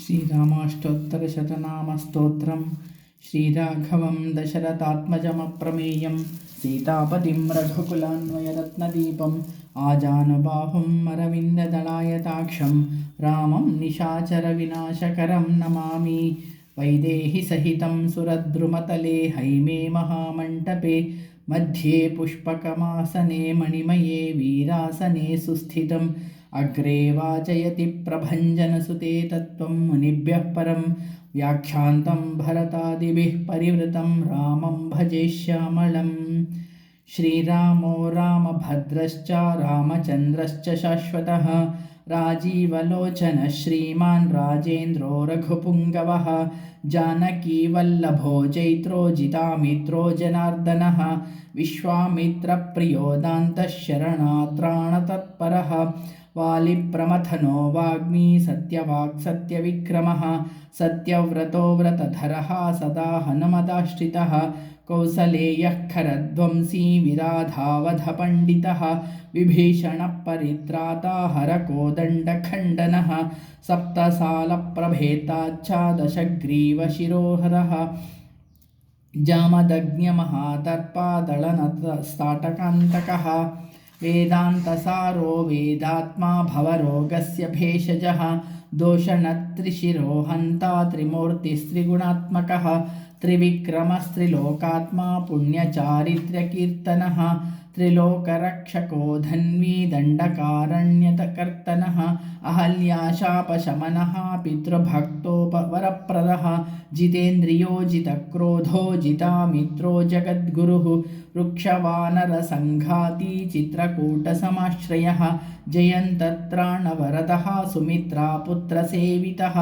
श्रीरामाष्टोत्तरशतनामस्तोत्रम् श्रीराघवं दशरथात्मजमप्रमेयं सीतापतिं रघुकुलान्वयरत्नदीपम् आजानुबाहुम् अरविन्ददलायताक्षं रामं निशाचरविनाशकरं नमामि। वैदेहीसहितं सुरद्रुमतले हैमे महामण्टपे मध्ये पुष्पकमासने मणिमये वीरासने सुस्थितम् अग्रे वाचयति प्रभञ्जनसुते तत्त्वं मुनिभ्यः परं व्याख्यान्तं भरतादिभिः परिवृतं रामं भजे श्यामलम्। श्रीरामो रामभद्रश्च रामचन्द्रश्च शाश्वतः राजीवलोचनः श्रीमान् राजेन्द्रो रघुपुङ्गवः जानकीवल्लभो जैत्रो जितामित्रो जनार्दनः विश्वामित्रप्रियो दान्तः शरणात्राणतत्परः वालिप्रमथनो वाग्मी सत्यवाक् सत्यविक्रमः सत्यव्रतो व्रतधरः सदा हनुमदाश्रितः कौसलेयः खरध्वंसी विराधावधपण्डितः विभीषणपरित्राता हरकोदण्डखण्डनः सप्तसालप्रभेताच्च दशग्रीवशिरोहरः जामदग्न्यमहादर्पादलनस्ताटकान्तकः वेदान्तसारो वेदात्मा भवरोगस्य भेषजः दोषणत्रिशिरो हन्ता त्रिमूर्तिस्त्रिगुणात्मकः त्रिविक्रमस्त्रिलोकात्मा पुण्यचारित्र्यकीर्तनः त्रिलोकरक्षको धन्वी दण्डकारण्यकर्तनः अहल्याशापशमनः पितृभक्तोपवरप्रदः जितेन्द्रियो जितक्रोधो जितामित्रो जगद्गुरुः वृक्षवानरसङ्घाती चित्रकूटसमाश्रयः जयन्तत्राणवरदः सुमित्रापुत्रसेवितः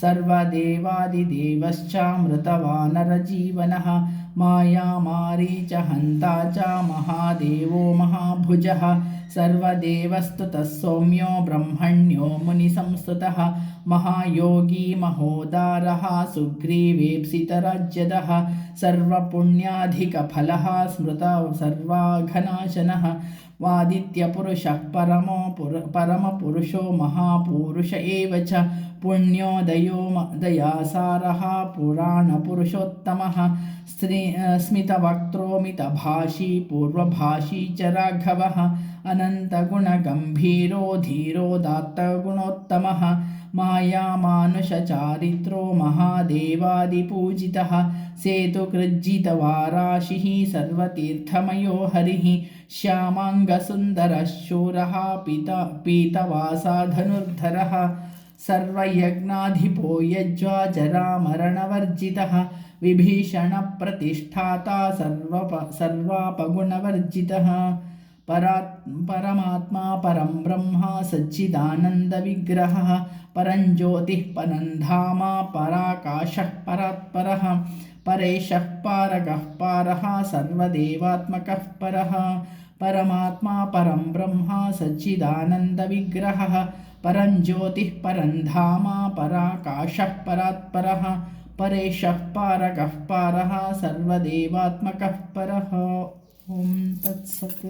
सर्वदेवादिदेवश्च मृतवानरजीवनः मायामारीचहन्ता च महादेवो महाभुजः सर्वदेवस्तुतः सौम्यो ब्रह्मण्यो मुनिसंस्तुतः महायोगी महोदारः सुग्रीवेप्सितराज्यदः सर्वपुण्याधिकफलः स्मृतः सर्वाघनाशनः वादित्यपुरुषः परमपुरुषो महापुरुष एव च पुण्योदयो दयासारः पुराणपुरुषोत्तमः स्मितवक्त्रोमितभाषी पूर्वभाषी च राघवः अनन्तगुणगम्भीरो धीरोदात्तगुणोत्तमः मायामानुषचारित्रो महादेवादिपूजितः सेतुकृज्जितवाराशिः सर्वतीर्थमयो हरिः श्यामाङ्गसुन्दरः शूरः पीतवासा धनुर्धरः सर्वयज्ञाधिपो यज्वा जरामरणवर्जितः विभीषणप्रतिष्ठाता सर्वापगुणवर्जितः परमात्मा परं ब्रह्म सच्चिदानन्दविग्रहः परञ्ज्योतिः परन्धाम पराकाशः परात्परः परेशः पारगः पारः सर्वदेवात्मकः परः परमात्मा परं ब्रह्म सच्चिदानन्दविग्रहः परञ्ज्योतिः परन्धाम पराकाशः परात्परः परेशः पारगः पारः सर्वदेवात्मकः परः। ॐ तत्सत्।